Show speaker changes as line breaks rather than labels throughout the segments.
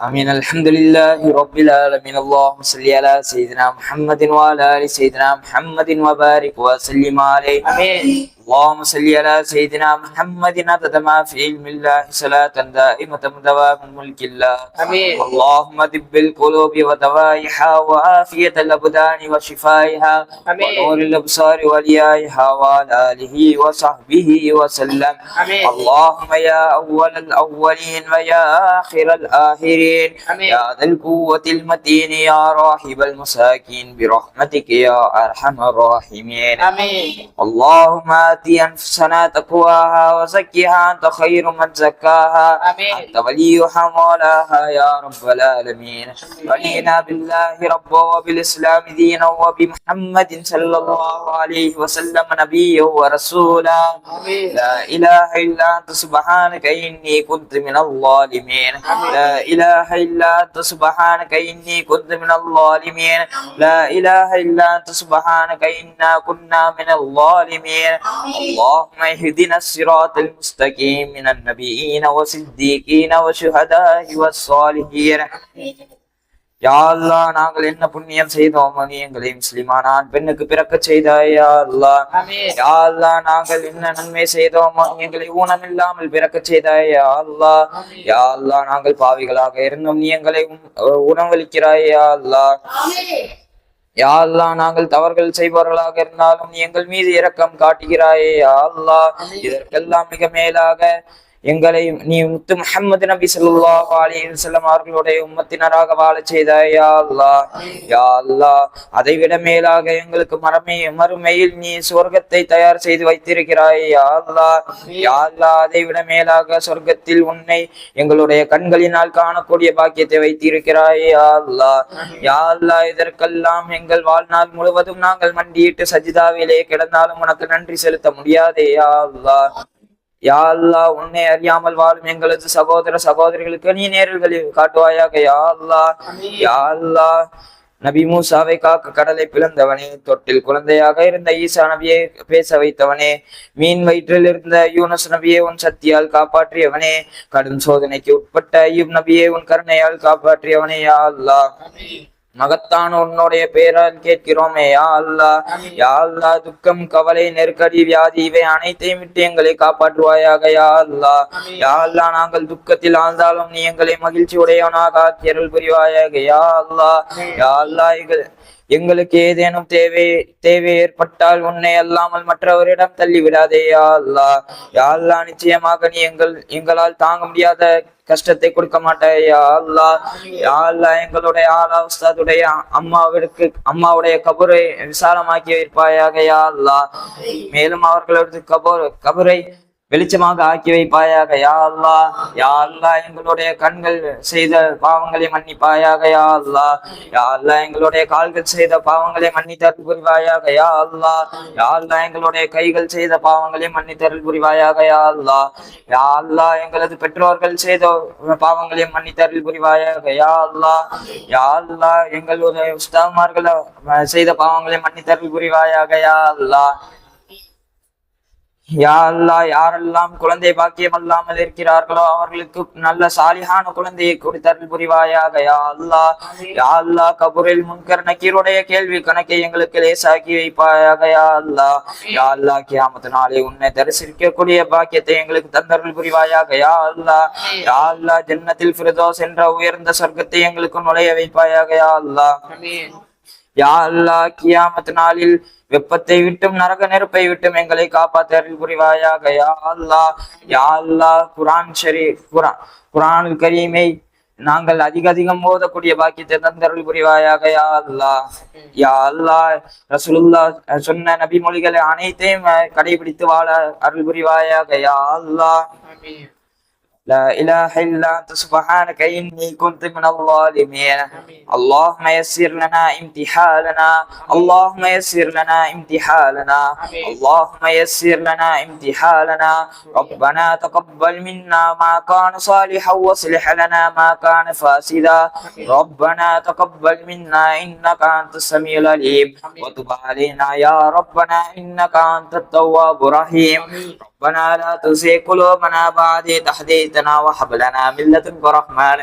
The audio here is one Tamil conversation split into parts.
آمين. الحمد لله رب العالمين. اللهم صل على سيدنا محمد وعلى آل سيدنا محمد وبارك وسلم عليه. آمين. اللهم صل على سيدنا محمد عدد ما في علم الله صلاة دائمة دوام ملك الله. آمين. اللهم دب القلوب ودوائها وعافية الأبدان وشفائها ونور الأبصار وليائها وعلى آله وصحبه وسلم. آمين. اللهم يا أول الأولين ويا آخر الآخرين يا ذا القوة المتين يا راحب المساكين برحمتك يا أرحم الراحمين. آمين. اللهم آت أنفسنا تقواها وزكها أنت خير من زكاها. آمين. أنت وليها مولاها يا رب العالمين. رضينا بالله ربا وبالإسلام دينا وبمحمد صلى الله عليه وسلم نبيا ورسولا. لا إله إلا أنت سبحانك إني كنت من الظالمين. لا إله إلا أنت سبحانك إني كنت من الظالمين. لا إله إلا أنت سبحانك إنا كنا من الظالمين. اللهم اهدنا الصراط المستقيم من النبيين والصديقين والشهداء والصالحين. யா அல்லாஹ், நாங்கள் என்ன புண்ணியம் செய்தோம் நீ எங்களை முஸ்லிமான ஆண் பெண்ணுக்கு பிறக்க செய்தாய். யா அல்லாஹ், யா அல்லாஹ், நாங்கள் என்ன நன்மை செய்தோமோ நீ எங்களை ஊனமில்லாமல் பிறக்க செய்தாய். யா அல்லாஹ், யா அல்லாஹ், நாங்கள் பாவிகளாக இருந்தும் நீ எங்களை உணவளிக்கிறாய். யா அல்லாஹ், யா அல்லாஹ், நாங்கள் தவறுகள் செய்பவர்களாக இருந்தாலும் நீ எங்கள் மீது இரக்கம் காட்டுகிறாயே. யா அல்லாஹ், இதற்கெல்லாம் மிக மேலாக எங்களை நீ முத்து முஹம்மது நபி ஸல்லல்லாஹு அலைஹி வஸல்லம் அவர்களுடைய உம்மத்தினராக வாழச் செய்தாய். யா அல்லாஹ், யா அல்லாஹ், அதைவிட மேலாக எங்களுக்கு மறுமையில் நீ சொர்க்கத்தை தயார் செய்து வைத்திருக்கிறாய். யா அல்லாஹ், யா அல்லாஹ், அதைவிட மேலாக சொர்க்கத்தில் உன்னை எங்களுடைய கண்களினால் காணக்கூடிய பாக்கியத்தை வைத்திருக்கிறாய். யா அல்லாஹ், யா அல்லாஹ், இதற்கெல்லாம் எங்கள் வாழ்நாள் முழுவதும் நாங்கள் மண்டியிட்டு சஜிதாவிலே கிடந்தாலும் உனக்கு நன்றி செலுத்த முடியாதே. யா அல்லாஹ், யா அல்லாஹ், உன்னை அறியாமல் வாழும் எங்களது சகோதர சகோதரிகளுக்கு நீ நேரில் காட்டுவாயாக. யா அல்லாஹ், யா அல்லாஹ், நபி மூசாவை காக்க கடலை பிளந்தவனே, தொட்டில் குழந்தையாக இருந்த ஈசா நபியை பேச வைத்தவனே, மீன் வயிற்றில் இருந்த யூனஸ் நபியை உன் சக்தியால் காப்பாற்றியவனே, கடும் சோதனைக்கு உட்பட்ட ஐயூப் நபியை உன் கருணையால் காப்பாற்றியவனே. யா அல்லாஹ், மகத்தான் உன்னுடைய பெயரால் கேட்கிறோமே. யா அல்லாஹ், யா அல்லாஹ், துக்கம் கவலை நெருக்கடி வியாதி இவை அனைத்தையும் விட்டு எங்களை காப்பாற்றுவாயாக. யா அல்லாஹ், யா அல்லாஹ், நாங்கள் துக்கத்தில் ஆழ்ந்தாலும் நீ எங்களை மகிழ்ச்சி உடையவனாக ஆக்கியருள் புரிவாயாக. யா அல்லாஹ், யா அல்லாஹ், எங்களுக்கு ஏதேனும் தேவை ஏற்பட்டால் உன்னை அல்லாமல் மற்றவரிடம் தள்ளி விடாதே. யா அல்லாஹ், யா அல்லாஹ், நிச்சயமாக நீ எங்களால் தாங்க முடியாத கஷ்டத்தை கொடுக்க மாட்டாய். யா அல்லாஹ், யா அல்லாஹ், எங்களுடைய ஆலா உஸ்தாதுடைய அம்மாவுடைய கபரை விசாலமாக்கி வைப்பாயாக. யா அல்லாஹ், மேலும் அவர்களது கபரை வெளிச்சமாக ஆக்கி வைப்பாயாக. யா அல்லாஹ், யா அல்லாஹ், எங்களுடைய கண்கள் செய்த பாவங்களை மன்னிப்பாயாக. யா அல்லாஹ், யா அல்லாஹ், எங்களுடைய கால்கள் செய்த பாவங்களை மன்னித்தருள் புரிவாயாக. யா அல்லாஹ், யா அல்லாஹ், எங்களுடைய கைகள் செய்த பாவங்களை மன்னித்தருள் புரிவாயாக. யா அல்லாஹ், யா அல்லாஹ், எங்களது பெற்றோர்கள் செய்த பாவங்களை மன்னித்தருள் புரிவாயாக. யா அல்லாஹ், யா அல்லாஹ், எங்களுடைய உஸ்தாதுமார்கள் செய்த பாவங்களை மன்னித்தருள் புரிவாயாக. யா அல்லாஹ், யா அல்லாஹ், யாரெல்லாம் குழந்தை பாக்கியம் அல்லாமல் இருக்கிறார்களோ அவர்களுக்கு நல்ல சாலிஹான குழந்தையை கொடுத்தருள் புரிவாயாக. யா அல்லாஹ், யா அல்லாஹ், கபூரில் முன்கர் நக்கீருடைய கேள்வி கணக்கை எங்களுக்கு லேசாக்கி வைப்பாயாக. யா அல்லாஹ், யா அல்லாஹ், கியாமத் நாளை உன்னை தரிசிக்கக்கூடிய பாக்கியத்தை எங்களுக்கு தந்தருள் புரிவாயாக. யா அல்லாஹ், யா அல்லாஹ், ஜன்னத்தில் ஃபிர்தௌஸ் என்ற உயர்ந்த சொர்க்கத்தை எங்களுக்கு நுழைய வைப்பாயாக. யா அல்லாஹ், யா அல்லாஹ், கியாமத் நாளில் வெப்பத்தை விட்டும் நரக நெருப்பை விட்டும் எங்களை காப்பாற்றல் புரிவாயாக. யா அல்லாஹ், யா அல்லாஹ், குர்ஆனுல் கரீமை நாங்கள் அதிகம் ஓதக்கூடிய பாக்கியத்தை தந்தருள் புரிவாயாக. யா அல்லாஹ், யா அல்லாஹ், ரசூலுல்லாஹ் சொன்ன நபி மொழிகளை அனைத்தையும் கடைபிடித்து வாழ அருள் புரிவாயாக. யா அல்லாஹ், لا إله إلا أنت سبحانك إني كنت من الظالمين. اللهم يسر لنا امتحاننا، اللهم يسر لنا امتحاننا، اللهم يسر لنا امتحاننا. ربنا تقبل منا ما كان صالحا واصلح لنا ما كان فاسدا. ربنا تقبل منا إنك أنت السميع العليم وتب علينا يا ربنا إنك أنت التواب الرحيم. ربنا لا تزغ قلوبنا بعد إذ هديتنا وهب لنا من لدنك رحمة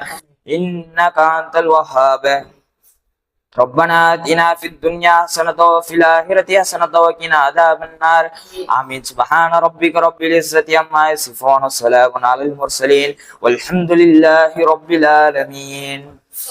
إنك أنت الوهاب. ربنا آتنا في الدنيا حسنة وفي الآخرة حسنة وقنا عذاب النار. آمين. سبحان ربك رب العزة عما يصفون وسلام على المرسلين والحمد لله رب العالمين.